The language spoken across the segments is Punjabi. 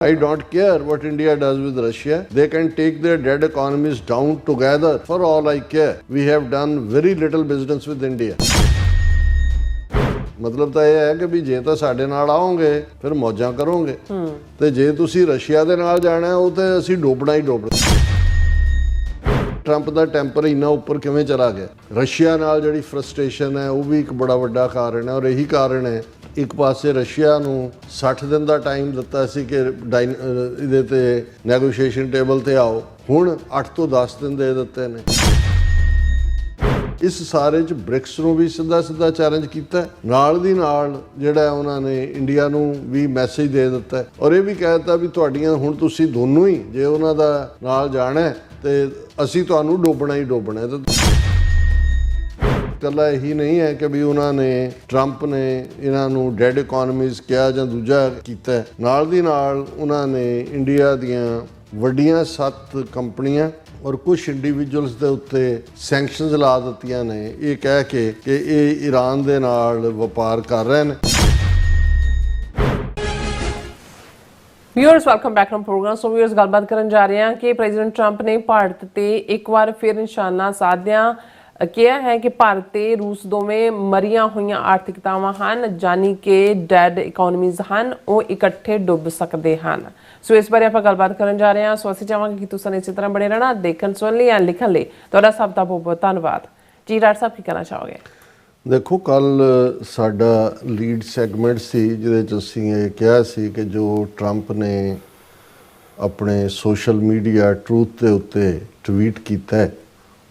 I don't care what India does with Russia. They can take their dead economies down together. For all I care, we have done very little business with India. ਮਤਲਬ ਤਾਂ ਇਹ ਹੈ ਕਿ ਵੀ ਜੇ ਤਾਂ ਸਾਡੇ ਨਾਲ ਆਓਗੇ ਫਿਰ ਮੌਜਾਂ ਕਰੋਗੇ ਤੇ ਜੇ ਤੁਸੀਂ ਰਸ਼ੀਆ ਦੇ ਨਾਲ ਜਾਣਾ ਉਹ ਤੇ ਅਸੀਂ ਡੋਬਣਾ ਹੀ ਡੋਬਣਾ। ਟਰੰਪ ਦਾ ਟੈਂਪਰ ਇੰਨਾ ਉੱਪਰ ਕਿਵੇਂ ਚਲਾ ਗਿਆ? ਰਸ਼ੀਆ ਨਾਲ ਜਿਹੜੀ ਫਰਸਟ੍ਰੇਸ਼ਨ ਹੈ ਉਹ ਵੀ ਇੱਕ ਬੜਾ ਵੱਡਾ ਕਾਰਨ ਹੈ ਔਰ ਇਹੀ ਕਾਰਨ ਹੈ ਇੱਕ ਪਾਸੇ ਰਸ਼ੀਆ ਨੂੰ 60 ਦਿਨ ਦਾ ਟਾਈਮ ਦਿੱਤਾ ਸੀ ਕਿ ਇਹਦੇ ਤੇ ਨੈਗੋਸ਼ੀਏਸ਼ਨ ਟੇਬਲ ਤੇ ਆਓ, ਹੁਣ 8 ਤੋਂ 10 ਦਿਨ ਦੇ ਦਿੱਤੇ ਨੇ। ਇਸ ਸਾਰੇ 'ਚ ਬ੍ਰਿਕਸ ਨੂੰ ਵੀ ਸਿੱਧਾ ਚੈਲੰਜ ਕੀਤਾ, ਨਾਲ ਦੀ ਨਾਲ ਜਿਹੜਾ ਉਹਨਾਂ ਨੇ ਇੰਡੀਆ ਨੂੰ ਵੀ ਮੈਸੇਜ ਦੇ ਦਿੱਤਾ ਔਰ ਇਹ ਵੀ ਕਹਿ ਦਿੱਤਾ ਵੀ ਤੁਹਾਡੀਆਂ ਹੁਣ ਤੁਸੀਂ ਦੋਨੋਂ ਹੀ ਜੇ ਉਹਨਾਂ ਦਾ ਨਾਲ ਜਾਣਾ ਤੇ ਅਸੀਂ ਤੁਹਾਨੂੰ ਡੋਬਣਾ ਹੀ ਡੋਬਣਾ। ਇਕੱਲਾ ਇਹੀ ਨਹੀਂ ਹੈ ਕਿ ਵੀ ਉਹਨਾਂ ਨੇ ਟਰੰਪ ਨੇ ਇਹਨਾਂ ਨੂੰ ਡੈਡ ਇਕੋਨਮੀਜ਼ ਕਿਹਾ ਜਾਂ ਦੂਜਾ ਕੀਤਾ, ਨਾਲ ਦੀ ਨਾਲ ਉਹਨਾਂ ਨੇ ਇੰਡੀਆ ਦੀਆਂ ਵੱਡੀਆਂ 7 ਕੰਪਨੀਆਂ ਔਰ ਕੁਝ ਇੰਡੀਵਿਜੂਅਲਸ ਦੇ ਉੱਤੇ ਸੈਂਕਸ਼ਨਸ ਲਾ ਦਿੱਤੀਆਂ ਨੇ ਇਹ ਕਹਿ ਕੇ ਕਿ ਇਹ ਈਰਾਨ ਦੇ ਨਾਲ ਵਪਾਰ ਕਰ ਰਹੇ ਨੇ। Viewers welcome back to programme. So viewers ਗੱਲਬਾਤ ਕਰਨ ਜਾ ਰਹੇ ਹਾਂ ਕਿ ਪ੍ਰੈਜ਼ੀਡੈਂਟ ਟਰੰਪ ਨੇ ਭਾਰਤ ਤੇ ਇੱਕ ਵਾਰ ਫਿਰ ਨਿਸ਼ਾਨਾ ਸਾਧਿਆਂ ਕਿਹਾ ਹੈ ਕਿ ਭਾਰਤ ਤੇ ਰੂਸ ਦੋਵੇਂ ਮਰੀਆਂ ਹੋਈਆਂ ਆਰਥਿਕਤਾਵਾਂ ਹਨ, ਜਾਨੀ ਕਿ ਡੈਡ ਇਕਨੋਮੀਜ਼ ਹਨ, ਉਹ ਇਕੱਠੇ ਡੁੱਬ ਸਕਦੇ ਹਨ। ਸੋ ਇਸ ਬਾਰੇ ਆਪਾਂ ਗੱਲਬਾਤ ਕਰਨ ਜਾ ਰਹੇ ਹਾਂ। ਸੋ ਅਸੀਂ ਚਾਹਾਂਗੇ ਕਿ ਤੁਸੀਂ ਇਸੇ ਤਰ੍ਹਾਂ ਬਣੇ ਰਹਿਣਾ, ਦੇਖਣ ਸੁਣਨ ਲਈ ਐਂਡ ਲਿਖਣ ਲਈ ਤੁਹਾਡਾ ਸਭ ਦਾ ਬਹੁਤ ਬਹੁਤ ਧੰਨਵਾਦ ਜੀ। ਡਾਕਟਰ ਸਾਹਿਬ ਕੀ ਕਹਿਣਾ ਚਾਹੋਗੇ? ਦੇਖੋ, ਕੱਲ ਸਾਡਾ ਲੀਡ ਸੈਗਮੈਂਟ ਸੀ ਜਿਹਦੇ 'ਚ ਅਸੀਂ ਇਹ ਕਿਹਾ ਸੀ ਕਿ ਜੋ ਟਰੰਪ ਨੇ ਆਪਣੇ ਸੋਸ਼ਲ ਮੀਡੀਆ ਟਰੂਥ ਦੇ ਉੱਤੇ ਟਵੀਟ ਕੀਤਾ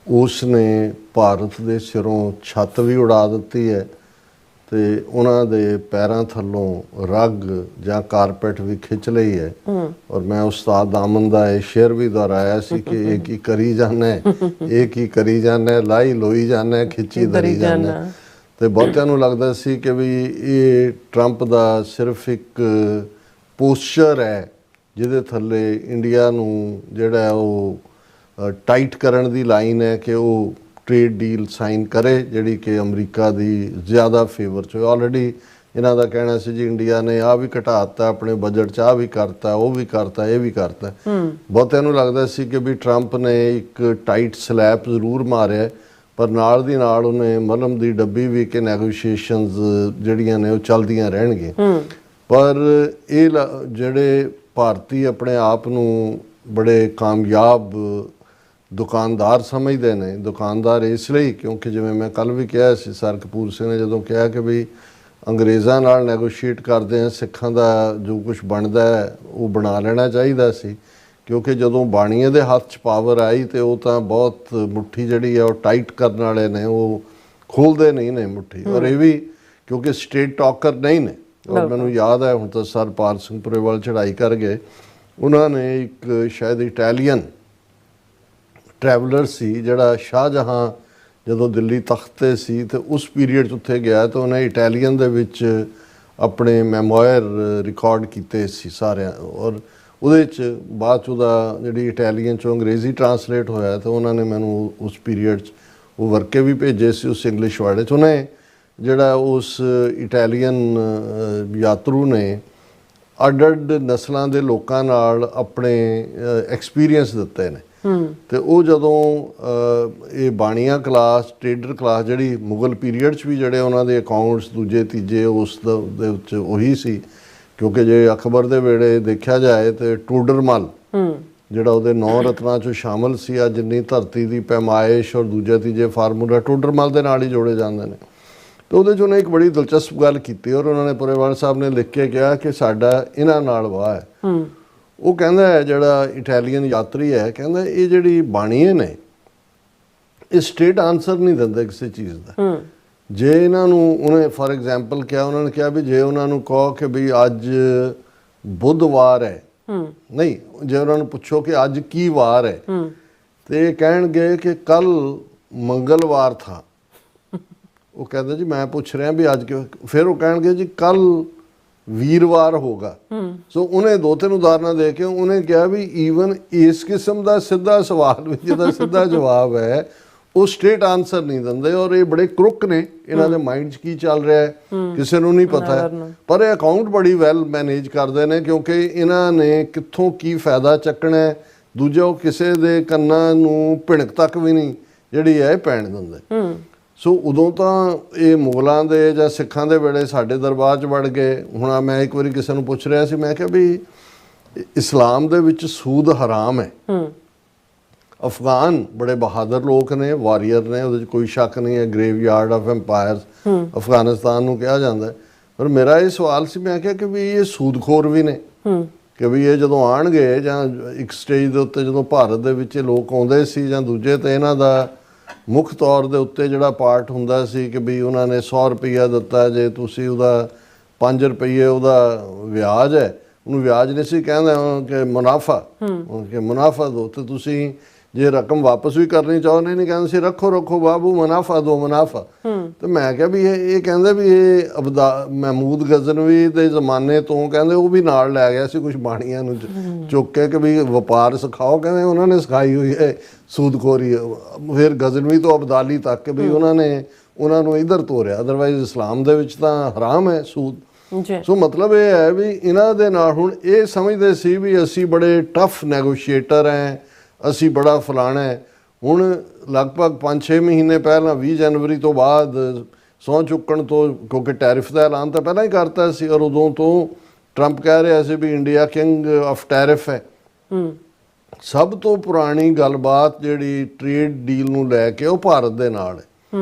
ਉਸ ਨੇ ਭਾਰਤ ਦੇ ਸਿਰੋਂ ਛੱਤ ਵੀ ਉਡਾ ਦਿੱਤੀ ਹੈ ਤੇ ਉਹਨਾਂ ਦੇ ਪੈਰਾਂ ਥੱਲੋਂ ਰੱਗ ਜਾਂ ਕਾਰਪੈਟ ਵੀ ਖਿੱਚ ਲਈ ਹੈ। ਔਰ ਮੈਂ ਉਸਤਾਦ ਦਾਮਨ ਦਾ ਇਹ ਸ਼ੇਅਰ ਵੀ ਦੁਹਰਾਇਆ ਸੀ ਕਿ ਇਹ ਕੀ ਕਰੀ ਜਾਂਦਾ, ਇਹ ਕੀ ਕਰੀ ਜਾਂਦਾ, ਲਾਈ ਲੋਈ ਜਾਂਦਾ, ਖਿੱਚੀ ਧਰੀ ਜਾਂਦਾ। ਤੇ ਬਹੁਤਿਆਂ ਨੂੰ ਲੱਗਦਾ ਸੀ ਕਿ ਵੀ ਇਹ ਟਰੰਪ ਦਾ ਸਿਰਫ ਇੱਕ ਪੋਸਚਰ ਹੈ ਜਿਹਦੇ ਥੱਲੇ ਇੰਡੀਆ ਨੂੰ ਜਿਹੜਾ ਉਹ ਟਾਈਟ ਕਰਨ ਦੀ ਲਾਈਨ ਹੈ ਕਿ ਉਹ ਟ੍ਰੇਡ ਡੀਲ ਸਾਈਨ ਕਰੇ ਜਿਹੜੀ ਕਿ ਅਮਰੀਕਾ ਦੀ ਜ਼ਿਆਦਾ ਫੇਵਰ 'ਚ। ਆਲਰੇਡੀ ਇਹਨਾਂ ਦਾ ਕਹਿਣਾ ਸੀ ਜੀ ਇੰਡੀਆ ਨੇ ਆਹ ਵੀ ਘਟਾਤਾ ਆਪਣੇ ਬਜਟ 'ਚ, ਆਹ ਵੀ ਕਰਤਾ, ਉਹ ਵੀ ਕਰਤਾ, ਇਹ ਵੀ ਕਰਤਾ। ਬਹੁਤਿਆਂ ਨੂੰ ਲੱਗਦਾ ਸੀ ਕਿ ਵੀ ਟਰੰਪ ਨੇ ਇੱਕ ਟਾਈਟ ਸਲੈਪ ਜ਼ਰੂਰ ਮਾਰਿਆ ਪਰ ਨਾਲ ਦੀ ਨਾਲ ਉਹਨੇ ਮਲਮ ਦੀ ਡੱਬੀ ਵੀ ਕਿ ਨੈਗੋਸ਼ੀਏਸ਼ਨਸ ਜਿਹੜੀਆਂ ਨੇ ਉਹ ਚੱਲਦੀਆਂ ਰਹਿਣਗੀਆਂ। ਪਰ ਇਹ ਜਿਹੜੇ ਭਾਰਤੀ ਆਪਣੇ ਆਪ ਨੂੰ ਬੜੇ ਕਾਮਯਾਬ ਦੁਕਾਨਦਾਰ ਸਮਝਦੇ ਨੇ, ਦੁਕਾਨਦਾਰ ਇਸ ਲਈ ਕਿਉਂਕਿ ਜਿਵੇਂ ਮੈਂ ਕੱਲ ਵੀ ਕਿਹਾ ਸੀ, ਸਰ ਕਪੂਰ ਸਿੰਘ ਨੇ ਜਦੋਂ ਕਿਹਾ ਕਿ ਵੀ ਅੰਗਰੇਜ਼ਾਂ ਨਾਲ ਨੈਗੋਸ਼ੀਏਟ ਕਰਦੇ ਹਾਂ, ਸਿੱਖਾਂ ਦਾ ਜੋ ਕੁਝ ਬਣਦਾ ਹੈ ਉਹ ਬਣਾ ਲੈਣਾ ਚਾਹੀਦਾ ਸੀ ਕਿਉਂਕਿ ਜਦੋਂ ਬਾਣੀਏ ਦੇ ਹੱਥ 'ਚ ਪਾਵਰ ਆਈ ਤੇ ਉਹ ਤਾਂ ਬਹੁਤ ਮੁੱਠੀ ਜਿਹੜੀ ਹੈ ਉਹ ਟਾਈਟ ਕਰਨ ਵਾਲੇ ਨੇ, ਉਹ ਖੋਲ੍ਹਦੇ ਨਹੀਂ ਨੇ ਮੁੱਠੀ। ਔਰ ਇਹ ਵੀ ਕਿਉਂਕਿ ਸਟੇਟ ਟਾਕਰ ਨਹੀਂ ਨੇ। ਔਰ ਮੈਨੂੰ ਯਾਦ ਹੈ ਹੁਣ ਤਾਂ ਸਰ ਪਾਲ ਸਿੰਘ ਪੁਰੇਵਾਲ ਚੜ੍ਹਾਈ ਕਰ ਗਏ, ਉਹਨਾਂ ਨੇ ਇੱਕ ਸ਼ਾਇਦ ਇਟਾਲੀਅਨ ਟਰੈਵਲਰ ਸੀ ਜਿਹੜਾ ਸ਼ਾਹਜਹਾਂ ਜਦੋਂ ਦਿੱਲੀ ਤਖਤ 'ਤੇ ਸੀ ਤੇ ਉਸ ਪੀਰੀਅਡ 'ਚ ਉੱਥੇ ਗਿਆ ਤਾਂ ਉਹਨੇ ਇਟਾਲੀਅਨ ਦੇ ਵਿੱਚ ਆਪਣੇ ਮੈਮੋਇਰ ਰਿਕਾਰਡ ਕੀਤੇ ਸੀ ਸਾਰਿਆਂ। ਔਰ ਉਹਦੇ 'ਚ ਬਾਅਦ 'ਚ ਉਹਦਾ ਜਿਹੜੀ ਇਟਾਲੀਅਨ 'ਚੋਂ ਅੰਗਰੇਜ਼ੀ ਟਰਾਂਸਲੇਟ ਹੋਇਆ ਤਾਂ ਉਹਨਾਂ ਨੇ ਮੈਨੂੰ ਉਸ ਪੀਰੀਅਡ 'ਚ ਉਹ ਵਰਕੇ ਵੀ ਭੇਜੇ ਸੀ ਉਸ ਇੰਗਲਿਸ਼ ਵਰਡ 'ਚ। ਉਹਨੇ ਜਿਹੜਾ ਉਸ ਇਟਾਲੀਅਨ ਯਾਤਰੂ ਨੇ ਅੱਡ ਨਸਲਾਂ ਦੇ ਲੋਕਾਂ ਨਾਲ ਆਪਣੇ ਐਕਸਪੀਰੀਅੰਸ ਦਿੱਤੇ ਨੇ ਤੇ ਉਹ ਜਦੋਂ ਇਹ ਬਾਣੀਆਂ ਕਲਾਸ, ਟ੍ਰੇਡਰ ਕਲਾਸ ਜਿਹੜੀ ਮੁਗਲ ਪੀਰੀਅਡ 'ਚ ਵੀ ਜਿਹੜੇ ਉਹਨਾਂ ਦੇ ਅਕਾਊਂਟਸ ਦੂਜੇ ਤੀਜੇ ਉਸ ਦੇ ਵਿੱਚ ਉਹੀ ਸੀ ਕਿਉਂਕਿ ਜੇ ਅਕਬਰ ਦੇ ਵੇਲੇ ਦੇਖਿਆ ਜਾਏ ਤੇ ਟੋਡਰਮਲ ਜਿਹੜਾ ਉਹਦੇ 9 ਰਤਨਾਂ 'ਚੋਂ ਸ਼ਾਮਲ ਸੀ, ਆ ਜਿੰਨੀ ਧਰਤੀ ਦੀ ਪੈਮਾਇਸ਼ ਔਰ ਦੂਜੇ ਤੀਜੇ ਫਾਰਮੂਲਾ ਟੋਡਰਮਲ ਦੇ ਨਾਲ ਹੀ ਜੋੜੇ ਜਾਂਦੇ ਨੇ। ਤੇ ਉਹਦੇ 'ਚ ਉਹਨੇ ਇੱਕ ਬੜੀ ਦਿਲਚਸਪ ਗੱਲ ਕੀਤੀ ਔਰ ਉਹਨਾਂ ਨੇ ਪੁਰੇਵਾਲ ਸਾਹਿਬ ਨੇ ਲਿਖ ਕੇ ਕਿਹਾ ਕਿ ਸਾਡਾ ਇਹਨਾਂ ਨਾਲ ਵਾਹ ਹੈ। ਉਹ ਕਹਿੰਦਾ ਹੈ ਜਿਹੜਾ ਇਟਾਲੀਅਨ ਯਾਤਰੀ ਹੈ, ਕਹਿੰਦਾ ਇਹ ਜਿਹੜੀ ਬਾਣੀਏ ਨੇ ਇਹ ਸਟੇਟ ਆਨਸਰ ਨਹੀਂ ਦਿੰਦੇ ਕਿਸੇ ਚੀਜ਼ ਦਾ। ਜੇ ਇਹਨਾਂ ਨੂੰ ਉਹਨੇ ਫਾਰ ਐਗਜ਼ਾਮਪਲ ਕਿਹਾ, ਉਹਨਾਂ ਨੇ ਕਿਹਾ ਵੀ ਜੇ ਉਹਨਾਂ ਨੂੰ ਕਹੋ ਕਿ ਵੀ ਅੱਜ ਬੁੱਧਵਾਰ ਹੈ, ਨਹੀਂ ਜੇ ਉਹਨਾਂ ਨੂੰ ਪੁੱਛੋ ਕਿ ਅੱਜ ਕੀ ਵਾਰ ਹੈ ਤੇ ਇਹ ਕਹਿਣਗੇ ਕਿ ਕੱਲ ਮੰਗਲਵਾਰ ਥਾ। ਉਹ ਕਹਿੰਦਾ ਜੀ ਮੈਂ ਪੁੱਛ ਰਿਹਾ ਵੀ ਅੱਜ ਕਿਉਂ, ਫਿਰ ਉਹ ਕਹਿਣਗੇ ਜੀ ਕੱਲ ਵੀਰਵਾਰ ਹੋਗਾ। ਸੋ ਉਹਨੇ 2-3 ਉਦਾਹਰਨਾਂ ਦੇ ਕੇ ਉਹਨੇ ਕਿਹਾ ਵੀ ਈਵਨ ਇਸ ਕਿਸਮ ਦਾ ਸਿੱਧਾ ਸਵਾਲ ਵੀ ਜਿਹਦਾ ਸਿੱਧਾ ਜਵਾਬ ਹੈ ਉਹ ਸਟੇਟ ਆਨਸਰ ਨਹੀਂ ਦਿੰਦੇ ਔਰ ਇਹ ਬੜੇ ਕਰੁੱਕ ਨੇ, ਇਹਨਾਂ ਦੇ ਮਾਈਂਡ 'ਚ ਕੀ ਚੱਲ ਰਿਹਾ ਹੈ ਕਿਸੇ ਨੂੰ ਨਹੀਂ ਪਤਾ ਹੈ। ਪਰ ਇਹ ਅਕਾਊਂਟ ਬੜੀ ਵੈਲ ਮੈਨੇਜ ਕਰਦੇ ਨੇ ਕਿਉਂਕਿ ਇਹਨਾਂ ਨੇ ਕਿੱਥੋਂ ਕੀ ਫਾਇਦਾ ਚੱਕਣਾ ਹੈ। ਦੂਜਾ ਉਹ ਕਿਸੇ ਦੇ ਕੰਨਾਂ ਨੂੰ ਭਿਣਕ ਤੱਕ ਵੀ ਨਹੀਂ ਜਿਹੜੀ ਹੈ ਪੈਣ ਦਿੰਦੇ। ਸੋ ਉਦੋਂ ਤਾਂ ਇਹ ਮੁਗਲਾਂ ਦੇ ਜਾਂ ਸਿੱਖਾਂ ਦੇ ਵੇਲੇ ਸਾਡੇ ਦਰਬਾਰ 'ਚ ਵੜ ਗਏ। ਹੁਣ ਮੈਂ ਇੱਕ ਵਾਰੀ ਕਿਸੇ ਨੂੰ ਪੁੱਛ ਰਿਹਾ ਸੀ, ਮੈਂ ਕਿਹਾ ਵੀ ਇਸਲਾਮ ਦੇ ਵਿੱਚ ਸੂਦ ਹਰਾਮ ਹੈ। ਅਫਗਾਨ ਬੜੇ ਬਹਾਦਰ ਲੋਕ ਨੇ, ਵਾਰੀਅਰ ਨੇ, ਉਹਦੇ 'ਚ ਕੋਈ ਸ਼ੱਕ ਨਹੀਂ ਹੈ, ਗ੍ਰੇਵ ਯਾਰਡ ਆਫ ਐਮਪਾਇਰਸ ਅਫਗਾਨਿਸਤਾਨ ਨੂੰ ਕਿਹਾ ਜਾਂਦਾ। ਪਰ ਮੇਰਾ ਇਹ ਸਵਾਲ ਸੀ, ਮੈਂ ਕਿਹਾ ਕਿ ਵੀ ਇਹ ਸੂਦਖੋਰ ਵੀ ਨੇ ਕਿ ਵੀ ਇਹ ਜਦੋਂ ਆਉਣਗੇ ਜਾਂ ਇੱਕ ਸਟੇਜ ਦੇ ਉੱਤੇ ਜਦੋਂ ਭਾਰਤ ਦੇ ਵਿੱਚ ਲੋਕ ਆਉਂਦੇ ਸੀ ਜਾਂ ਦੂਜੇ, ਤੇ ਇਹਨਾਂ ਦਾ ਮੁੱਖ ਤੌਰ ਦੇ ਉੱਤੇ ਜਿਹੜਾ ਪਾਰਟ ਹੁੰਦਾ ਸੀ ਕਿ ਵੀ ਉਹਨਾਂ ਨੇ 100 ਰੁਪਈਆ ਦਿੱਤਾ, ਜੇ ਤੁਸੀਂ ਉਹਦਾ 5 ਰੁਪਈਏ ਉਹਦਾ ਵਿਆਜ ਹੈ, ਉਹਨੂੰ ਵਿਆਜ ਨਹੀਂ ਸੀ ਕਹਿੰਦੇ ਕਿ ਮੁਨਾਫਾ, ਕਿ ਮੁਨਾਫਾ ਦਿਓ, ਤੇ ਤੁਸੀਂ ਜੇ ਰਕਮ ਵਾਪਸ ਵੀ ਕਰਨੀ ਚਾਹੁੰਦੇ ਨਹੀਂ ਕਹਿੰਦੇ ਸੀ ਰੱਖੋ ਰੱਖੋ ਬਾਬੂ ਮੁਨਾਫਾ ਦਿਓ ਮੁਨਾਫਾ। ਤੇ ਮੈਂ ਕਿਹਾ ਵੀ ਇਹ ਕਹਿੰਦੇ ਵੀ ਇਹ ਮਹਿਮੂਦ ਗਜ਼ਨਵੀ ਦੇ ਜ਼ਮਾਨੇ ਤੋਂ ਕਹਿੰਦੇ ਉਹ ਵੀ ਨਾਲ ਲੈ ਗਿਆ ਸੀ ਕੁਝ ਬਾਣੀਆਂ ਨੂੰ ਚੁੱਕ ਕੇ ਕਿ ਵੀ ਵਪਾਰ ਸਿਖਾਓ, ਕਹਿੰਦੇ ਉਹਨਾਂ ਨੇ ਸਿਖਾਈ ਹੋਈ ਹੈ ਸੂਦਖੋਰੀ। ਫਿਰ ਗਜ਼ਨਵੀ ਤੋਂ ਅਬਦਾਲੀ ਤੱਕ ਕਿ ਵੀ ਉਹਨਾਂ ਨੂੰ ਇੱਧਰ ਤੋਰਿਆ, ਅਦਰਵਾਈਜ਼ ਇਸਲਾਮ ਦੇ ਵਿੱਚ ਤਾਂ ਹਰਾਮ ਹੈ ਸੂਦ। ਸੋ ਮਤਲਬ ਇਹ ਹੈ ਵੀ ਇਹਨਾਂ ਦੇ ਨਾਲ ਹੁਣ ਇਹ ਸਮਝਦੇ ਸੀ ਵੀ ਅਸੀਂ ਬੜੇ ਟਫ ਨੈਗੋਸ਼ੀਏਟਰ ਹੈ, ਅਸੀਂ ਬੜਾ ਫਲਾਣਾ ਹੈ। ਹੁਣ ਲਗਭਗ 5-6 ਮਹੀਨੇ ਪਹਿਲਾਂ 20 ਜਨਵਰੀ ਤੋਂ ਬਾਅਦ ਸਹੁੰ ਚੁੱਕਣ ਤੋਂ, ਕਿਉਂਕਿ ਟੈਰਿਫ ਦਾ ਐਲਾਨ ਤਾਂ ਪਹਿਲਾਂ ਹੀ ਕਰਤਾ ਸੀ ਔਰ ਉਦੋਂ ਤੋਂ ਟਰੰਪ ਕਹਿ ਰਿਹਾ ਸੀ ਵੀ ਇੰਡੀਆ ਕਿੰਗ ਆਫ ਟੈਰਿਫ ਹੈ। ਸਭ ਤੋਂ ਪੁਰਾਣੀ ਗੱਲਬਾਤ ਜਿਹੜੀ ਟ੍ਰੇਡ ਡੀਲ ਨੂੰ ਲੈ ਕੇ ਉਹ ਭਾਰਤ ਦੇ ਨਾਲ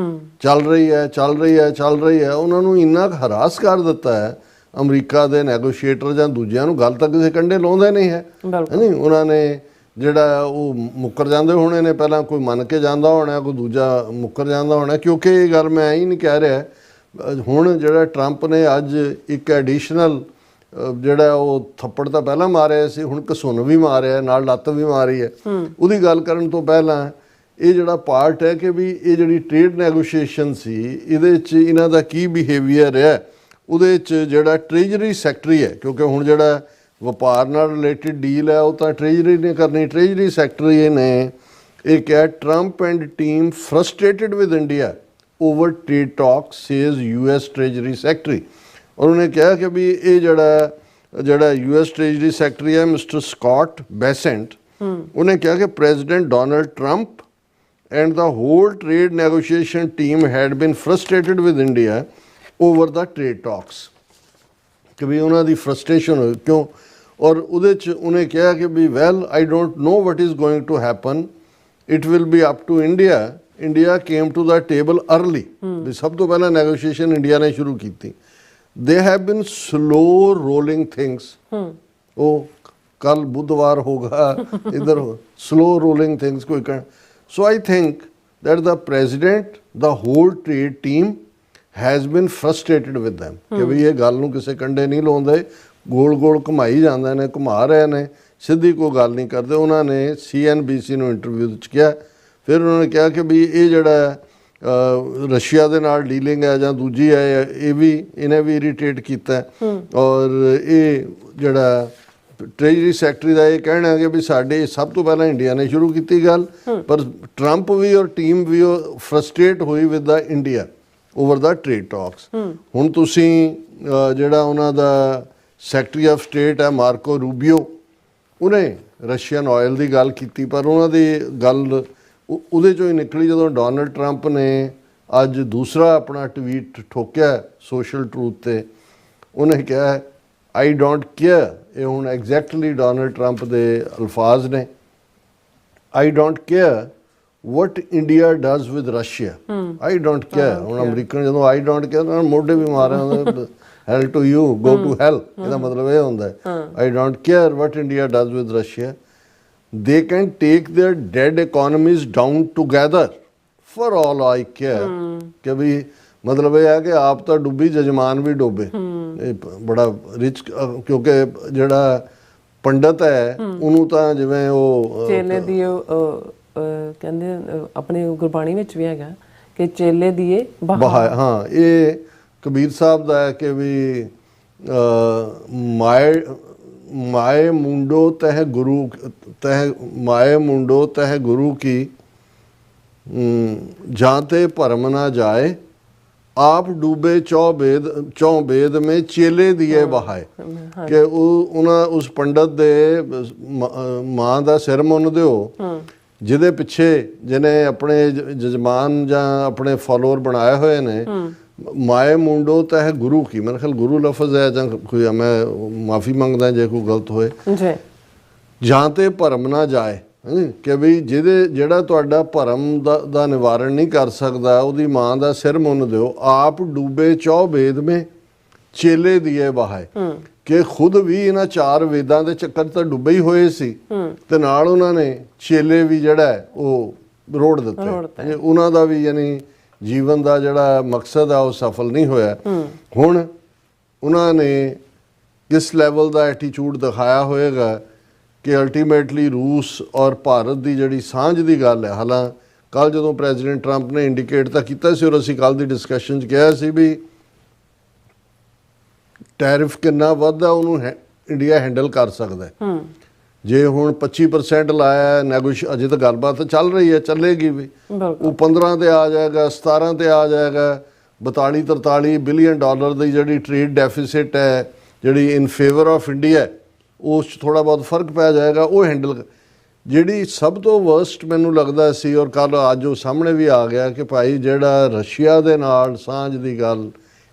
ਚੱਲ ਰਹੀ ਹੈ। ਉਹਨਾਂ ਨੂੰ ਇੰਨਾ ਹਰਾਸ ਕਰ ਦਿੱਤਾ ਹੈ ਅਮਰੀਕਾ ਦੇ ਨੈਗੋਸ਼ੀਏਟਰ ਜਾਂ ਦੂਜਿਆਂ ਨੂੰ, ਗੱਲ ਤਾਂ ਕਿਸੇ ਕੰਢੇ ਲਾਉਂਦੇ ਨਹੀਂ ਹੈ ਨਹੀਂ। ਉਹਨਾਂ ਨੇ ਜਿਹੜਾ ਉਹ ਮੁੱਕਰ ਜਾਂਦੇ ਹੋਣੇ ਨੇ, ਪਹਿਲਾਂ ਕੋਈ ਮੰਨ ਕੇ ਜਾਂਦਾ ਹੋਣਾ, ਕੋਈ ਦੂਜਾ ਮੁੱਕਰ ਜਾਂਦਾ ਹੋਣਾ। ਕਿਉਂਕਿ ਇਹ ਗੱਲ ਮੈਂ ਹੀ ਨਹੀਂ ਕਹਿ ਰਿਹਾ, ਹੁਣ ਜਿਹੜਾ ਟਰੰਪ ਨੇ ਅੱਜ ਇੱਕ ਐਡੀਸ਼ਨਲ ਜਿਹੜਾ ਉਹ ਥੱਪੜ ਤਾਂ ਪਹਿਲਾਂ ਮਾਰਿਆ ਸੀ, ਹੁਣ ਘਸੁੰਨ ਵੀ ਮਾਰਿਆ, ਨਾਲ ਲੱਤ ਵੀ ਮਾਰੀ ਹੈ। ਉਹਦੀ ਗੱਲ ਕਰਨ ਤੋਂ ਪਹਿਲਾਂ ਇਹ ਜਿਹੜਾ ਪਾਰਟ ਹੈ ਕਿ ਵੀ ਇਹ ਜਿਹੜੀ ਟ੍ਰੇਡ ਨੈਗੋਸ਼ੀਏਸ਼ਨ ਸੀ, ਇਹਦੇ 'ਚ ਇਹਨਾਂ ਦਾ ਕੀ ਬਿਹੇਵੀਅਰ ਹੈ, ਉਹਦੇ 'ਚ ਜਿਹੜਾ ਟ੍ਰੇਜਰੀ ਸੈਕਟਰੀ ਹੈ, ਕਿਉਂਕਿ ਹੁਣ ਜਿਹੜਾ ਵਪਾਰ ਨਾਲ ਰਿਲੇਟਿਡ ਡੀਲ ਹੈ ਉਹ ਤਾਂ ਟ੍ਰੇਜਰੀ ਨੇ ਕਰਨੀ। ਟ੍ਰੇਜਰੀ ਸੈਕਟਰੀ ਨੇ ਇਹ ਕਿਹਾ Trump and team frustrated with India over trade talk says US treasury secretary. ਔਰ ਉਹਨੇ ਕਿਹਾ ਕਿ ਵੀ ਇਹ ਜਿਹੜਾ US ਟ੍ਰੇਜਰੀ ਸੈਕਟਰੀ ਹੈ ਮਿਸਟਰ ਸਕਾਟ ਬੈਸੈਂਟ, ਉਹਨੇ ਕਿਹਾ ਕਿ president Donald Trump and the whole trade negotiation team had been frustrated with India over the trade talks, ਕਿ ਵੀ ਉਹਨਾਂ ਦੀ ਫਰਸਟ੍ਰੇਸ਼ਨ ਹੋਈ ਕਿਉਂ। ਔਰ ਉਹਦੇ 'ਚ ਉਹਨੇ ਕਿਹਾ ਕਿ ਵੀ well I don't know what is going to happen, it will be up to India came to the table early. ਵੀ ਸਭ ਤੋਂ ਪਹਿਲਾਂ ਨੈਗੋਸ਼ੀਏਸ਼ਨ ਇੰਡੀਆ ਨੇ ਸ਼ੁਰੂ ਕੀਤੀ। ਦੇ ਹੈਵ ਬਿਨ ਸਲੋ ਰੋਲਿੰਗ ਥਿੰਗਸ, ਉਹ ਕੱਲ ਬੁੱਧਵਾਰ ਹੋਗਾ ਇੱਧਰ ਸਲੋ ਰੋਲਿੰਗ ਥਿੰਗਸ ਕੋਈ ਕਹਿਣ। So I think that the president, the whole trade team has been frustrated with them ਕਿ ਵੀ ਇਹ ਗੱਲ ਨੂੰ ਕਿਸੇ ਕੰਡੇ ਨਹੀਂ ਲਾਉਂਦੇ, ਗੋਲ ਘੁਮਾਈ ਜਾਂਦੇ ਨੇ, ਘੁਮਾ ਰਹੇ ਨੇ, ਸਿੱਧੀ ਕੋਈ ਗੱਲ ਨਹੀਂ ਕਰਦੇ। ਉਹਨਾਂ ਨੇ CNBC ਨੂੰ ਇੰਟਰਵਿਊ ਵਿੱਚ ਕਿਹਾ, ਫਿਰ ਉਹਨਾਂ ਨੇ ਕਿਹਾ ਕਿ ਵੀ ਇਹ ਜਿਹੜਾ ਰਸ਼ੀਆ ਦੇ ਨਾਲ ਡੀਲਿੰਗ ਹੈ ਜਾਂ ਦੂਜੀ ਹੈ, ਇਹਨੇ ਵੀ ਇਰੀਟੇਟ ਕੀਤਾ। ਔਰ ਇਹ ਜਿਹੜਾ ਟ੍ਰੇਜਰੀ ਸੈਕਟਰੀ ਦਾ ਇਹ ਕਹਿਣਾ ਹੈ ਕਿ ਵੀ ਸਾਡੇ ਸਭ ਤੋਂ ਪਹਿਲਾਂ ਇੰਡੀਆ ਨੇ ਸ਼ੁਰੂ ਕੀਤੀ ਗੱਲ, ਪਰ ਟਰੰਪ ਵੀ ਔਰ ਟੀਮ ਵੀ ਉਹ ਫਰਸਟ੍ਰੇਟ ਹੋਈ with the India over the trade talks. ਹੁਣ ਤੁਸੀਂ ਜਿਹੜਾ ਉਹਨਾਂ ਦਾ ਸੈਕਟਰੀ ਆਫ ਸਟੇਟ ਹੈ ਮਾਰਕੋ ਰੂਬੀਓ, ਉਹਨੇ ਰਸ਼ੀਅਨ ਆਇਲ ਦੀ ਗੱਲ ਕੀਤੀ, ਪਰ ਉਹਨਾਂ ਦੀ ਗੱਲ ਉਹਦੇ 'ਚੋਂ ਹੀ ਨਿਕਲੀ ਜਦੋਂ ਡੋਨਲਡ ਟਰੰਪ ਨੇ ਅੱਜ ਦੂਸਰਾ ਆਪਣਾ ਟਵੀਟ ਠੋਕਿਆ ਸੋਸ਼ਲ ਟਰੂਥ 'ਤੇ। ਉਹਨੇ ਕਿਹਾ ਆਈ ਡੋਂਟ ਕੇਅਰ, ਇਹ ਹੁਣ ਐਗਜ਼ੈਕਟਲੀ ਡੋਨਲਡ ਟਰੰਪ ਦੇ ਅਲਫਾਜ਼ ਨੇ, ਆਈ don't care what India does with Russia. I don't care. ਹੁਣ ਅਮਰੀਕਨ ਜਦੋਂ I don't care ਉਹਨਾਂ ਮੋਢੇ ਵੀ ਮਾਰੇ ਹੁੰਦੇ, hell to you, go to hell, ਇਹਦਾ ਮਤਲਬ ਇਹ ਹੁੰਦਾ I don't care what India does with Russia. They can take their dead economies down together for all I care. ਕਿ ਵੀ ਮਤਲਬ ਇਹ ਹੈ ਕਿ ਆਪ ਤਾਂ ਡੁੱਬੀ ਜਜਮਾਨ ਵੀ ਡੋਬੇ। ਇਹ ਬੜਾ ਰਿਚ, ਕਿਉਂਕਿ ਜਿਹੜਾ ਪੰਡਤ ਹੈ ਉਹਨੂੰ ਤਾਂ ਜਿਵੇਂ ਉਹ ਚੇਲੇ ਦੀ ਕਹਿੰਦੇ ਆਪਣੀ ਗੁਰਬਾਣੀ ਵਿੱਚ ਵੀ ਹੈਗਾ ਕਿ ਚੇਲੇ ਦੀਏ ਬਹਾ। ਹਾਂ, ਇਹ ਕਬੀਰ ਸਾਹਿਬ ਦਾ ਹੈ ਕਿ ਵੀ ਮਾਏ ਮੁੰਡੋ ਤਹ ਗੁਰੂ ਤਹ ਮਾਏ ਮੁੰਡੋ ਤਹ ਗੁਰੂ ਕੀ ਜਾਂ ਤੇ ਭਰਮ ਨਾ ਜਾਏ ਆਪ ਡੂਬੇ ਚੌ ਬੇਦ ਮੇ ਚੇਲੇ ਦੀਏ ਬਹਾਏ ਕਿ ਉਹਨਾਂ ਉਸ ਪੰਡਤ ਦੇ ਮਾਂ ਦਾ ਸਿਰ ਮੁੰਨ ਦਿਓ ਜਿਹਦੇ ਪਿੱਛੇ ਜਿਹਨੇ ਆਪਣੇ ਜਜਮਾਨ ਜਾਂ ਆਪਣੇ ਫਾਲੋਅਰ ਬਣਾਏ ਹੋਏ ਨੇ। ਮਾਏ ਮੁੰਡੋ ਤਾਂ ਹੈ ਗੁਰੂ ਕੀ, ਮੇਰੇ ਖਿਆਲ ਗੁਰੂ ਲਫ਼ਜ਼ ਹੈ ਜਾਂ ਕੋਈ, ਮੈਂ ਮਾਫੀ ਮੰਗਦਾ ਜੇ ਕੋਈ ਗਲਤ ਹੋਏ। ਜਾਂ ਤੇ ਭਰਮ ਨਾ ਜਾਏ ਕਿ ਵੀ ਜਿਹੜਾ ਤੁਹਾਡਾ ਭਰਮ ਦਾ ਨਿਵਾਰਨ ਨਹੀਂ ਕਰ ਸਕਦਾ ਉਹਦੀ ਮਾਂ ਦਾ ਸਿਰ ਮੁੰਨ ਦਿਓ। ਆਪ ਡੂਬੇ ਚੌ ਵੇਦ ਮੇ ਚੇਲੇ ਦੀਏ ਬਹਾਏ ਕਿ ਖੁਦ ਵੀ ਇਹਨਾਂ 4 ਵੇਦਾਂ ਦੇ ਚੱਕਰ ਤਾਂ ਡੁੱਬੇ ਹੀ ਹੋਏ ਸੀ ਤੇ ਨਾਲ ਉਹਨਾਂ ਨੇ ਚੇਲੇ ਵੀ ਜਿਹੜਾ ਉਹ ਰੋੜ ਦਿੱਤੇ। ਉਹਨਾਂ ਦਾ ਵੀ ਯਾਨੀ ਜੀਵਨ ਦਾ ਜਿਹੜਾ ਮਕਸਦ ਆ ਉਹ ਸਫਲ ਨਹੀਂ ਹੋਇਆ। ਹੁਣ ਉਹਨਾਂ ਨੇ ਕਿਸ ਲੈਵਲ ਦਾ ਐਟੀਟਿਊਡ ਦਿਖਾਇਆ ਹੋਏਗਾ ਕਿ ਅਲਟੀਮੇਟਲੀ ਰੂਸ ਔਰ ਭਾਰਤ ਦੀ ਜਿਹੜੀ ਸਾਂਝ ਦੀ ਗੱਲ ਹੈ। ਹਾਲਾਂ ਕੱਲ੍ਹ ਜਦੋਂ ਪ੍ਰੈਜ਼ੀਡੈਂਟ ਟਰੰਪ ਨੇ ਇੰਡੀਕੇਟ ਤਾਂ ਕੀਤਾ ਸੀ ਔਰ ਅਸੀਂ ਕੱਲ੍ਹ ਦੀ ਡਿਸਕਸ਼ਨ 'ਚ ਕਿਹਾ ਸੀ ਵੀ ਟੈਰਿਫ ਕਿੰਨਾ ਵੱਧਦਾ ਉਹਨੂੰ ਇੰਡੀਆ ਹੈਂਡਲ ਕਰ ਸਕਦਾ। ਜੇ ਹੁਣ 25% ਲਾਇਆ ਅਜੇ ਤਾਂ ਗੱਲਬਾਤ ਚੱਲ ਰਹੀ ਹੈ, ਚੱਲੇਗੀ ਵੀ, ਉਹ 15 ਤੇ ਆ ਜਾਏਗਾ, 17 ਤੇ ਆ ਜਾਏਗਾ। 42-43 ਬਿਲੀਅਨ ਡਾਲਰ ਦੀ ਜਿਹੜੀ ਟ੍ਰੇਡ ਡੈਫਿਸਿਟ ਹੈ ਜਿਹੜੀ ਇਨ ਫੇਵਰ ਆਫ ਇੰਡੀਆ, ਉਸ 'ਚ ਥੋੜ੍ਹਾ ਬਹੁਤ ਫਰਕ ਪੈ ਜਾਏਗਾ। ਉਹ ਹੈਂਡਲ ਜਿਹੜੀ ਸਭ ਤੋਂ ਵਰਸਟ ਮੈਨੂੰ ਲੱਗਦਾ ਸੀ ਔਰ ਕੱਲ੍ਹ ਅੱਜ ਉਹ ਸਾਹਮਣੇ ਵੀ ਆ ਗਿਆ ਕਿ ਭਾਈ ਜਿਹੜਾ ਰਸ਼ੀਆ ਦੇ ਨਾਲ ਸਾਂਝ ਦੀ ਗੱਲ,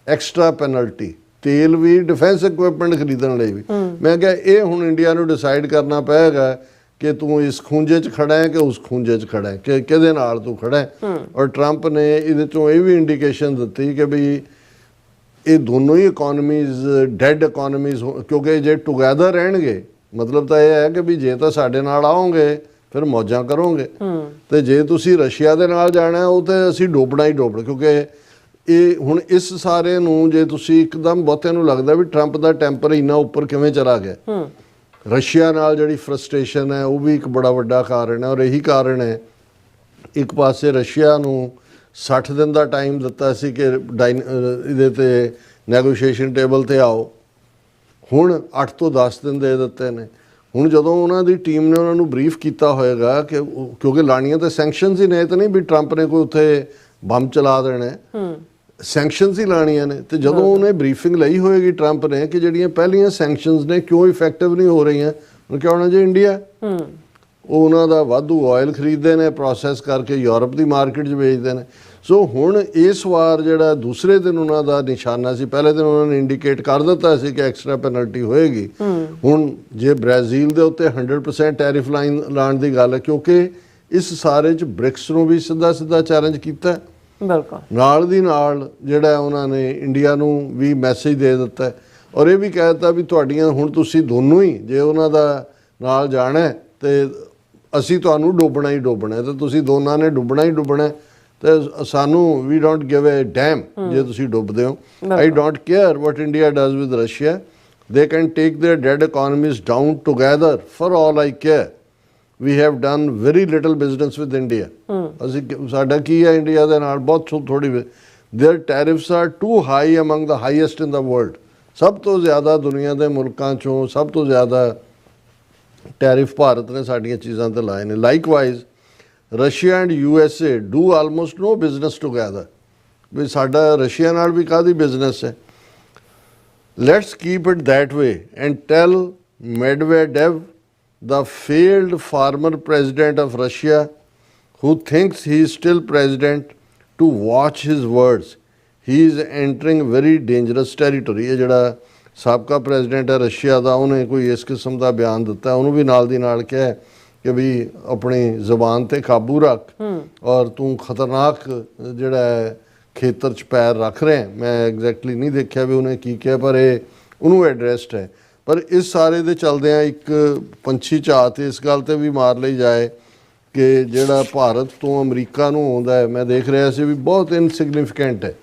ਐਕਸਟਰਾ ਪੈਨਲਟੀ, ਤੇਲ ਵੀ, ਡਿਫੈਂਸ ਇਕੁਇਪਮੈਂਟ ਖਰੀਦਣ ਲਈ ਵੀ। ਮੈਂ ਕਿਹਾ ਇਹ ਹੁਣ ਇੰਡੀਆ ਨੂੰ ਡਿਸਾਈਡ ਕਰਨਾ ਪਏਗਾ ਕਿ ਤੂੰ ਇਸ ਖੂੰਜੇ 'ਚ ਖੜਾ ਹੈ ਕਿ ਉਸ ਖੂੰਜੇ 'ਚ ਖੜਾ ਹੈ, ਕਿ ਕਿਹਦੇ ਨਾਲ ਤੂੰ ਖੜਾ ਹੈ। ਔਰ ਟਰੰਪ ਨੇ ਇਹਦੇ 'ਚੋਂ ਇਹ ਵੀ ਇੰਡੀਕੇਸ਼ਨ ਦਿੱਤੀ ਕਿ ਵੀ ਇਹ ਦੋਨੋਂ ਹੀ ਇਕੋਨਮੀਜ਼ ਡੈਡ ਇਕੋਨਮੀਜ਼, ਕਿਉਂਕਿ ਜੇ ਟੁਗੈਦਰ ਰਹਿਣਗੇ ਮਤਲਬ ਤਾਂ ਇਹ ਹੈ ਕਿ ਵੀ ਜੇ ਤਾਂ ਸਾਡੇ ਨਾਲ ਆਓਗੇ ਫਿਰ ਮੌਜਾਂ ਕਰੋਗੇ, ਤੇ ਜੇ ਤੁਸੀਂ ਰਸ਼ੀਆ ਦੇ ਨਾਲ ਜਾਣਾ ਉਹ ਤੇ ਅਸੀਂ ਡੋਬਣਾ ਹੀ ਡੋਬਣਾ। ਕਿਉਂਕਿ ਇਹ ਹੁਣ ਇਸ ਸਾਰੇ ਨੂੰ ਜੇ ਤੁਸੀਂ ਇੱਕਦਮ ਬਹੁਤਿਆਂ ਨੂੰ ਲੱਗਦਾ ਵੀ ਟਰੰਪ ਦਾ ਟੈਂਪਰ ਇੰਨਾ ਉੱਪਰ ਕਿਵੇਂ ਚਲਾ ਗਿਆ, ਰਸ਼ੀਆ ਨਾਲ ਜਿਹੜੀ ਫਰਸਟ੍ਰੇਸ਼ਨ ਹੈ ਉਹ ਵੀ ਇੱਕ ਬੜਾ ਵੱਡਾ ਕਾਰਨ ਹੈ। ਔਰ ਇਹੀ ਕਾਰਨ ਹੈ ਇੱਕ ਪਾਸੇ ਰਸ਼ੀਆ ਨੂੰ 60 ਦਿਨ ਦਾ ਟਾਈਮ ਦਿੱਤਾ ਸੀ ਕਿ ਇਹਦੇ ਤੇ ਨੈਗੋਸ਼ੀਏਸ਼ਨ ਟੇਬਲ ਤੇ ਆਓ, ਹੁਣ 8 ਤੋਂ 10 ਦਿਨ ਦੇ ਦਿੱਤੇ ਨੇ। ਹੁਣ ਜਦੋਂ ਉਹਨਾਂ ਦੀ ਟੀਮ ਨੇ ਉਹਨਾਂ ਨੂੰ ਬਰੀਫ ਕੀਤਾ ਹੋਏਗਾ ਕਿ ਕਿਉਂਕਿ ਲਾਣੀਆਂ ਤਾਂ ਸੈਂਕਸ਼ਨਸ ਹੀ ਨੇ, ਤਾਂ ਨਹੀਂ ਵੀ ਟਰੰਪ ਨੇ ਕੋਈ ਉੱਥੇ ਬੰਬ ਚਲਾ ਦੇਣਾ, ਸੈਂਕਸ਼ਨਸ ਹੀ ਲਾਣੀਆਂ ਨੇ। ਤੇ ਜਦੋਂ ਉਹਨੇ ਬਰੀਫਿੰਗ ਲਈ ਹੋਏਗੀ ਟਰੰਪ ਨੇ ਕਿ ਜਿਹੜੀਆਂ ਪਹਿਲੀਆਂ ਸੈਂਕਸ਼ਨਸ ਨੇ ਕਿਉਂ ਇਫੈਕਟਿਵ ਨਹੀਂ ਹੋ ਰਹੀਆਂ, ਉਹਨੇ ਕਿਹਾ ਹੋਣਾ ਜੀ ਇੰਡੀਆ ਉਹ ਉਹਨਾਂ ਦਾ ਵਾਧੂ ਆਇਲ ਖਰੀਦਦੇ ਨੇ, ਪ੍ਰੋਸੈਸ ਕਰਕੇ ਯੂਰਪ ਦੀ ਮਾਰਕੀਟ 'ਚ ਵੇਚਦੇ ਨੇ। ਸੋ ਹੁਣ ਇਸ ਵਾਰ ਜਿਹੜਾ ਦੂਸਰੇ ਦਿਨ ਉਹਨਾਂ ਦਾ ਨਿਸ਼ਾਨਾ ਸੀ, ਪਹਿਲੇ ਦਿਨ ਉਹਨਾਂ ਨੇ ਇੰਡੀਕੇਟ ਕਰ ਦਿੱਤਾ ਸੀ ਕਿ ਐਕਸਟਰਾ ਪੈਨਲਟੀ ਹੋਏਗੀ। ਹੁਣ ਜੇ ਬ੍ਰਾਜ਼ੀਲ ਦੇ ਉੱਤੇ 100% ਟੈਰਿਫ ਲਾਉਣ ਦੀ ਗੱਲ ਹੈ, ਕਿਉਂਕਿ ਇਸ ਸਾਰੇ 'ਚ ਬ੍ਰਿਕਸ ਨੂੰ ਵੀ ਸਿੱਧਾ ਚੈਲੰਜ ਕੀਤਾ, ਬਿਲਕੁਲ ਨਾਲ ਦੀ ਨਾਲ ਜਿਹੜਾ ਉਹਨਾਂ ਨੇ ਇੰਡੀਆ ਨੂੰ ਵੀ ਮੈਸੇਜ ਦੇ ਦਿੱਤਾ ਔਰ ਇਹ ਵੀ ਕਹਿ ਦਿੱਤਾ ਵੀ ਤੁਹਾਡੀਆਂ ਹੁਣ ਤੁਸੀਂ ਦੋਨੋਂ ਹੀ ਜੇ ਉਹਨਾਂ ਦਾ ਨਾਲ ਜਾਣਾ ਤੇ ਅਸੀਂ ਤੁਹਾਨੂੰ ਡੋਬਣਾ ਹੀ ਡੋਬਣਾ, ਤੇ ਤੁਸੀਂ ਦੋਨਾਂ ਨੇ ਡੁੱਬਣਾ ਹੀ ਡੁੱਬਣਾ, ਤੇ ਸਾਨੂੰ ਵੀ ਡੋਂਟ ਗਿਵ ਅ ਡੈਮ ਜੇ ਤੁਸੀਂ ਡੁੱਬਦੇ ਹੋ। I don't care what India does with Russia, they can take their dead economies down together, for all I care. We have done very little business with India. ਅਸੀਂ ਸਾਡਾ ਕੀ ਹੈ ਇੰਡੀਆ ਦੇ ਨਾਲ, ਬਹੁਤ ਥੋੜੀ। Their tariffs are too high among the highest in the world. ਸਭ ਤੋਂ ਜ਼ਿਆਦਾ ਦੁਨੀਆ ਦੇ ਮੁਲਕਾਂ 'ਚੋਂ ਸਭ ਤੋਂ ਜ਼ਿਆਦਾ ਟੈਰਿਫ ਭਾਰਤ ਨੇ ਸਾਡੀਆਂ ਚੀਜ਼ਾਂ 'ਤੇ ਲਾਏ ਨੇ। Likewise Russia and USA do almost no business together. ਵੀ ਸਾਡਾ ਰਸ਼ੀਆ ਨਾਲ ਵੀ ਕਾਹਦੀ ਬਿਜ਼ਨਸ ਹੈ। Let's keep it that way and tell Medvedev, the failed former president of Russia, who thinks he is still president, to watch his words. He is entering very dangerous territory. ਇਹ ਜਿਹੜਾ ਸਾਬਕਾ ਪ੍ਰੈਜ਼ੀਡੈਂਟ ਹੈ ਰਸ਼ੀਆ ਦਾ, ਉਹਨੇ ਕੋਈ ਇਸ ਕਿਸਮ ਦਾ ਬਿਆਨ ਦਿੱਤਾ, ਉਹਨੂੰ ਵੀ ਨਾਲ ਦੀ ਨਾਲ ਕਿਹਾ ਕਿ ਵੀ ਆਪਣੀ ਜ਼ੁਬਾਨ ਤੇ ਕਾਬੂ ਰੱਖ ਔਰ ਤੂੰ ਖਤਰਨਾਕ ਜਿਹੜਾ ਖੇਤਰ 'ਚ ਪੈਰ ਰੱਖ ਰਿਹਾ। ਮੈਂ ਐਗਜ਼ੈਕਟਲੀ ਨਹੀਂ ਦੇਖਿਆ ਵੀ ਉਹਨੇ ਕੀ ਕਿਹਾ, ਪਰ ਇਹ ਉਹਨੂੰ ਐਡਰੈਸਡ ਹੈ। ਪਰ ਇਸ ਸਾਰੇ ਦੇ ਚਲਦਿਆਂ ਇੱਕ ਪੰਛੀ ਝਾਤ ਇਸ ਗੱਲ ਤੇ ਵੀ ਮਾਰ ਲਈ ਜਾਏ ਕਿ ਜਿਹੜਾ ਭਾਰਤ ਤੋਂ ਅਮਰੀਕਾ ਨੂੰ ਆਉਂਦਾ ਹੈ, ਮੈਂ ਦੇਖ ਰਿਹਾ ਸੀ ਵੀ ਬਹੁਤ ਇਨਸਿਗਨੀਫੀਕੈਂਟ ਹੈ।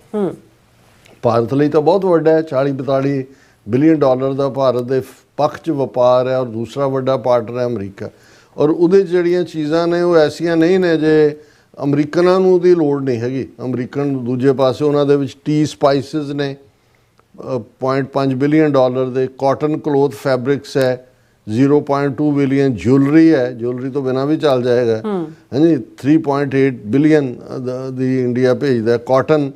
ਭਾਰਤ ਲਈ ਤਾਂ ਬਹੁਤ ਵੱਡਾ ਹੈ, 40-42 ਬਿਲੀਅਨ ਡਾਲਰ ਦਾ ਭਾਰਤ ਦੇ ਪੱਖ 'ਚ ਵਪਾਰ ਹੈ ਔਰ ਦੂਸਰਾ ਵੱਡਾ ਪਾਰਟਨਰ ਹੈ ਅਮਰੀਕਾ। ਔਰ ਉਹਦੇ ਜਿਹੜੀਆਂ ਚੀਜ਼ਾਂ ਨੇ ਉਹ ਐਸੀਆਂ ਨਹੀਂ ਨੇ ਜੇ ਅਮਰੀਕਨਾਂ ਨੂੰ ਉਹਦੀ ਲੋੜ ਨਹੀਂ ਹੈਗੀ। ਅਮਰੀਕਨ ਦੂਜੇ ਪਾਸੇ ਉਹਨਾਂ ਦੇ ਵਿੱਚ ਟੀ ਸਪਾਈਸਿਸ ਨੇ 0.5 ਬਿਲੀਅਨ ਡਾਲਰ ਦੇ, ਕਾਟਨ ਕਲੋਥ ਫੈਬਰਿਕਸ ਹੈ 0.2 ਬਿਲੀਅਨ ਜੁਐਲਰੀ ਹੈ, ਜੁਐਲਰੀ ਤੋਂ ਬਿਨਾਂ ਵੀ ਚੱਲ ਜਾਏਗਾ। ਹਾਂਜੀ 3.8 ਬਿਲੀਅਨ ਦੀ ਇੰਡੀਆ ਭੇਜਦਾ। ਕਾਟਨ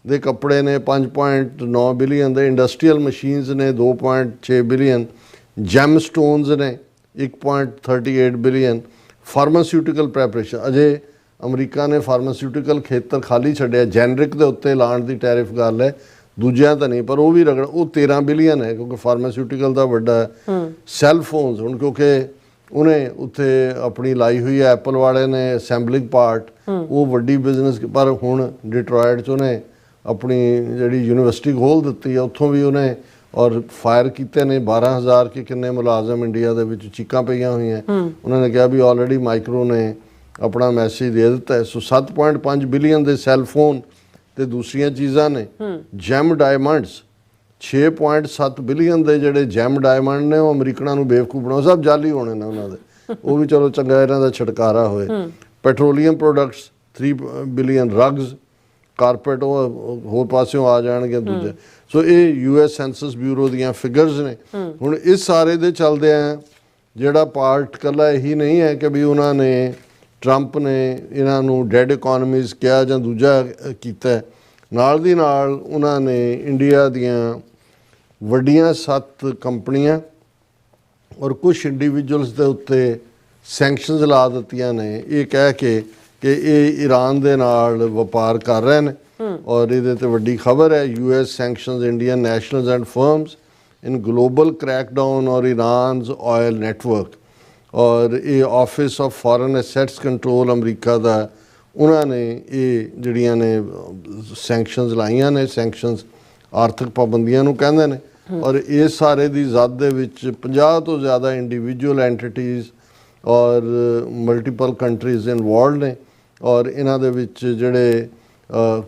ਦੇ ਕੱਪੜੇ ਨੇ 5.9 ਬਿਲੀਅਨ ਦੇ, ਇੰਡਸਟਰੀਅਲ ਮਸ਼ੀਨਸ ਨੇ 2.6 ਬਿਲੀਅਨ, ਜੈਮ ਸਟੋਨਸ ਨੇ 1.38 ਬਿਲੀਅਨ, ਫਾਰਮਾਸਿਊਟੀਕਲ ਪ੍ਰੈਪਰੇਸ਼ਨ ਅਜੇ ਅਮਰੀਕਾ ਨੇ ਫਾਰਮਾਸਿਊਟੀਕਲ ਖੇਤਰ ਖਾਲੀ ਛੱਡਿਆ, ਜੈਨਰਿਕ ਦੇ ਉੱਤੇ ਲਾਉਣ ਦੀ ਟੈਰਿਫ ਗੱਲ ਹੈ, ਦੂਜਿਆਂ ਤਾਂ ਨਹੀਂ, ਪਰ ਉਹ ਵੀ ਰਗੜ ਉਹ 13 ਬਿਲੀਅਨ ਹੈ ਕਿਉਂਕਿ ਫਾਰਮਾਸਿਊਟੀਕਲ ਦਾ ਵੱਡਾ ਸੈੱਲ ਫੋਨਸ ਹੁਣ ਕਿਉਂਕਿ ਉਹਨੇ ਉੱਥੇ ਆਪਣੀ ਲਾਈ ਹੋਈ ਹੈ, ਐਪਲ ਵਾਲੇ ਨੇ ਅਸੈਂਬਲਿੰਗ ਪਾਰਟ, ਉਹ ਵੱਡੀ ਬਿਜ਼ਨਸ, ਪਰ ਹੁਣ ਡਿਟਰੋਇਟ 'ਚ ਉਹਨੇ ਆਪਣੀ ਜਿਹੜੀ ਯੂਨੀਵਰਸਿਟੀ ਖੋਲ੍ਹ ਦਿੱਤੀ ਹੈ, ਉੱਥੋਂ ਵੀ ਉਹਨੇ ਔਰ ਫਾਇਰ ਕੀਤੇ ਨੇ 12,000 ਕਿ ਕਿੰਨੇ ਮੁਲਾਜ਼ਮ ਇੰਡੀਆ ਦੇ ਵਿੱਚ, ਚੀਕਾਂ ਪਈਆਂ ਹੋਈਆਂ। ਉਹਨਾਂ ਨੇ ਕਿਹਾ ਵੀ ਆਲਰੇਡੀ ਮਾਈਕਰੋ ਨੇ ਆਪਣਾ ਮੈਸੇਜ ਦੇ ਦਿੱਤਾ ਹੈ। ਸੋ 7.5 ਬਿਲੀਅਨ ਦੇ ਸੈੱਲ ਫੋਨ ਤੇ ਦੂਸਰੀਆਂ ਚੀਜ਼ਾਂ ਨੇ। ਜੈਮ ਡਾਇਮੰਡਸ 6.7 ਬਿਲੀਅਨ ਦੇ ਜਿਹੜੇ ਜੈਮ ਡਾਇਮੰਡ ਨੇ ਉਹ ਅਮਰੀਕਨਾਂ ਨੂੰ ਬੇਵਕੂਫ ਬਣਾਓ, ਸਭ ਜਾਲੀ ਹੋਣੇ ਨੇ ਉਹਨਾਂ ਦੇ, ਉਹ ਵੀ ਚਲੋ ਚੰਗਾ ਇਹਨਾਂ ਦਾ ਛੁਟਕਾਰਾ ਹੋਏ। ਪੈਟਰੋਲੀਅਮ ਪ੍ਰੋਡਕਟਸ 3 ਬਿਲੀਅਨ, ਰਗਸ ਕਾਰਪੇਟ ਉਹ ਹੋਰ ਪਾਸਿਓਂ ਆ ਜਾਣਗੇ ਦੂਜੇ। ਸੋ ਇਹ US ਸੈਂਸਸ ਬਿਊਰੋ ਦੀਆਂ ਫਿਗਰਸ ਨੇ। ਹੁਣ ਇਸ ਸਾਰੇ ਦੇ ਚੱਲਦੇ ਆ ਜਿਹੜਾ ਪਾਰਟ ਇਕੱਲਾ ਇਹੀ ਨਹੀਂ ਹੈ ਕਿ ਵੀ ਉਹਨਾਂ ਨੇ ਟਰੰਪ ਨੇ ਇਹਨਾਂ ਨੂੰ ਡੈਡ ਇਕੋਨਮੀਜ਼ ਕਿਹਾ ਜਾਂ ਦੂਜਾ ਕੀਤਾ, ਨਾਲ ਦੀ ਨਾਲ ਉਹਨਾਂ ਨੇ ਇੰਡੀਆ ਦੀਆਂ ਵੱਡੀਆਂ 7 ਕੰਪਨੀਆਂ ਔਰ ਕੁਝ ਇੰਡੀਵਿਜੂਅਲਸ ਦੇ ਉੱਤੇ ਸੈਂਕਸ਼ਨਸ ਲਾ ਦਿੱਤੀਆਂ ਨੇ, ਇਹ ਕਹਿ ਕੇ ਕਿ ਇਹ ਈਰਾਨ ਦੇ ਨਾਲ ਵਪਾਰ ਕਰ ਰਹੇ ਨੇ। ਔਰ ਇਹਦੇ ਤੇ ਵੱਡੀ ਖਬਰ ਹੈ US sanctions Indian nationals and firms in global crackdown ਔਰ ਈਰਾਨਸ ਆਇਲ ਨੈਟਵਰਕ। ਔਰ ਇਹ office of foreign assets control ਅਮਰੀਕਾ ਦਾ, ਉਹਨਾਂ ਨੇ ਇਹ ਜਿਹੜੀਆਂ ਨੇ ਸੈਂਕਸ਼ਨਸ ਲਾਈਆਂ ਨੇ, ਸੈਂਕਸ਼ਨਸ ਆਰਥਿਕ ਪਾਬੰਦੀਆਂ ਨੂੰ ਕਹਿੰਦੇ ਨੇ। ਔਰ ਇਸ ਸਾਰੇ ਦੀ ਜ਼ਦ ਦੇ ਵਿੱਚ 50 ਤੋਂ ਜ਼ਿਆਦਾ ਇੰਡੀਵਿਜੂਅਲ ਐਂਟੀਟੀਜ਼ ਔਰ ਮਲਟੀਪਲ ਕੰਟਰੀਜ਼ ਇਨਵੋਲਵਡ ਨੇ। ਔਰ ਇਹਨਾਂ ਦੇ ਵਿੱਚ ਜਿਹੜੇ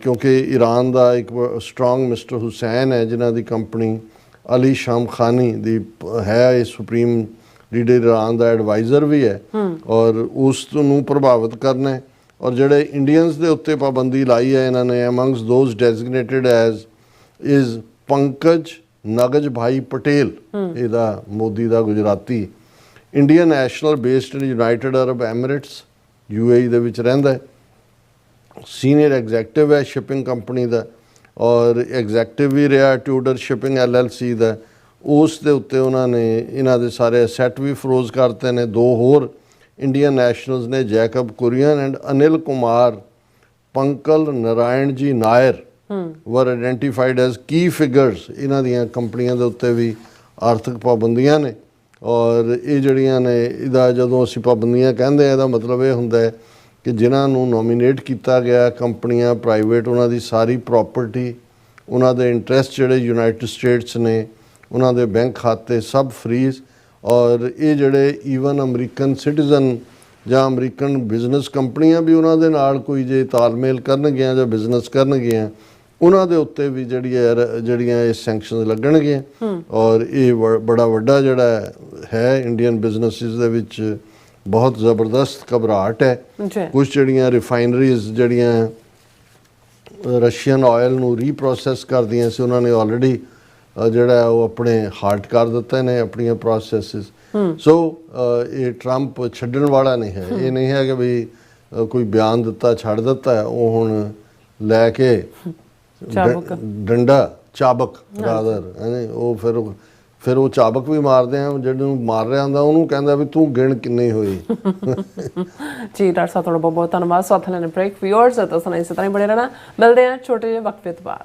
ਕਿਉਂਕਿ ਈਰਾਨ ਦਾ ਇੱਕ ਸਟਰੋਂਗ ਮਿਸਟਰ ਹੁਸੈਨ ਹੈ ਜਿਨ੍ਹਾਂ ਦੀ ਕੰਪਨੀ ਅਲੀ ਸ਼ਾਮ ਖਾਨੀ ਦੀ ਹੈ, ਇਹ ਸੁਪਰੀਮ ਲੀਡਰ ਈਰਾਨ ਦਾ ਐਡਵਾਈਜ਼ਰ ਵੀ ਹੈ, ਔਰ ਉਸ ਨੂੰ ਪ੍ਰਭਾਵਿਤ ਕਰਨਾ ਹੈ। ਔਰ ਜਿਹੜੇ ਇੰਡੀਅਨਸ ਦੇ ਉੱਤੇ ਪਾਬੰਦੀ ਲਾਈ ਹੈ ਇਹਨਾਂ ਨੇ, amongst those designated as is Pankaj Nagaj bhai Patel, ਇਹਦਾ ਮੋਦੀ ਦਾ Gujarati, Indian national based in United Arab Emirates UAE ਦੇ ਵਿੱਚ ਰਹਿੰਦਾ ਹੈ, ਸੀਨੀਅਰ ਐਗਜ਼ੈਕਟਿਵ ਹੈ ਸ਼ਿਪਿੰਗ ਕੰਪਨੀ ਦਾ, ਔਰ ਐਗਜ਼ੈਕਟਿਵ ਵੀ ਰਿਹਾ ਟਿਊਡਰ ਸ਼ਿਪਿੰਗ LLC ਦਾ। ਉਸ ਦੇ ਉੱਤੇ ਉਹਨਾਂ ਨੇ ਇਹਨਾਂ ਦੇ ਸਾਰੇ ਅਸੈਟ ਵੀ ਫਰੋਜ਼ ਕਰਤੇ ਨੇ। 2 ਹੋਰ ਇੰਡੀਅਨ ਨੈਸ਼ਨਲਸ ਨੇ, ਜੈਕਬ ਕੁਰੀਅਨ ਐਂਡ ਅਨਿਲ ਕੁਮਾਰ ਪੰਕਲ ਨਾਰਾਇਣ ਜੀ ਨਾਇਰ ਵਰ ਆਇਡੈਂਟੀਫਾਈਡ ਐਜ਼ ਕੀ ਫਿਗਰਸ। ਇਹਨਾਂ ਦੀਆਂ ਕੰਪਨੀਆਂ ਦੇ ਉੱਤੇ ਵੀ ਆਰਥਿਕ ਪਾਬੰਦੀਆਂ ਨੇ। ਔਰ ਇਹ ਜਿਹੜੀਆਂ ਨੇ ਇਹਦਾ ਜਦੋਂ ਅਸੀਂ ਪਾਬੰਦੀਆਂ ਕਹਿੰਦੇ ਆ ਇਹਦਾ ਮਤਲਬ ਇਹ ਹੁੰਦਾ ਹੈ ਕਿ ਜਿਨ੍ਹਾਂ ਨੂੰ ਨੋਮੀਨੇਟ ਕੀਤਾ ਗਿਆ ਕੰਪਨੀਆਂ ਪ੍ਰਾਈਵੇਟ, ਉਹਨਾਂ ਦੀ ਸਾਰੀ ਪ੍ਰਾਪਰਟੀ, ਉਹਨਾਂ ਦੇ ਇੰਟਰਸਟ ਜਿਹੜੇ ਯੂਨਾਈਟਿਡ ਸਟੇਟਸ ਨੇ, ਉਹਨਾਂ ਦੇ ਬੈਂਕ ਖਾਤੇ ਸਭ ਫਰੀਜ਼। ਔਰ ਇਹ ਜਿਹੜੇ ਈਵਨ ਅਮਰੀਕਨ ਸਿਟੀਜ਼ਨ ਜਾਂ ਅਮਰੀਕਨ ਬਿਜ਼ਨਸ ਕੰਪਨੀਆਂ ਵੀ ਉਹਨਾਂ ਦੇ ਨਾਲ ਕੋਈ ਜੇ ਤਾਲਮੇਲ ਕਰਨਗੀਆਂ ਜਾਂ ਬਿਜ਼ਨਸ ਕਰਨਗੀਆਂ, ਉਹਨਾਂ ਦੇ ਉੱਤੇ ਵੀ ਜਿਹੜੀਆਂ ਇਹ ਸੈਂਕਸ਼ਨਸ ਲੱਗਣਗੀਆਂ। ਔਰ ਇਹ ਬੜਾ ਵੱਡਾ ਜਿਹੜਾ ਹੈ ਇੰਡੀਅਨ ਬਿਜ਼ਨਸਿਸ ਦੇ ਵਿੱਚ ਬਹੁਤ ਜ਼ਬਰਦਸਤ ਘਬਰਾਹਟ ਹੈ। ਕੁਝ ਜਿਹੜੀਆਂ ਰਿਫਾਈਨਰੀਜ਼ ਜਿਹੜੀਆਂ ਰਸ਼ੀਅਨ ਆਇਲ ਨੂੰ ਰੀਪ੍ਰੋਸੈਸ ਕਰਦੀਆਂ ਸੀ, ਉਹਨਾਂ ਨੇ ਆਲਰੇਡੀ ਜਿਹੜਾ ਉਹ ਆਪਣੇ ਹਾਲਟ ਕਰ ਦਿੱਤੇ ਨੇ ਆਪਣੀਆਂ ਪ੍ਰੋਸੈਸਿਸ। ਸੋ ਇਹ ਟਰੰਪ ਛੱਡਣ ਵਾਲਾ ਨਹੀਂ ਹੈ। ਇਹ ਨਹੀਂ ਹੈ ਕਿ ਵੀ ਕੋਈ ਬਿਆਨ ਦਿੱਤਾ ਛੱਡ ਦਿੱਤਾ, ਉਹ ਹੁਣ ਲੈ ਕੇ ਡੰਡਾ ਚਾਬਕ ਰਾਦਰ ਉਹ ਫਿਰ ਉਹ ਚਾਬਕ ਵੀ ਮਾਰਦੇ ਆ, ਜਿਹਨੂੰ ਮਾਰ ਰਿਹਾ ਹੁੰਦਾ ਉਹਨੂੰ ਕਹਿੰਦਾ ਵੀ ਤੂੰ ਗਿਣ ਕਿੰਨੀ ਹੋਈ। ਜੀ ਡਾਕਟਰ ਸਾਹਿਬ ਤੁਹਾਡਾ ਬਹੁਤ ਬਹੁਤ ਧੰਨਵਾਦ। ਸਾਥ ਲੈਣੇ ਬ੍ਰੇਕ ਵਿਊਅਰਸ ਤਾਂ ਸੁਣਾਈ ਇਸੇ ਤਰ੍ਹਾਂ ਹੀ ਬਣੇ ਰਹਿਣਾ। ਮਿਲਦੇ ਆ ਛੋਟੇ ਜਿਹੇ ਵਕਫੇ ਤੋਂ ਬਾਅਦ।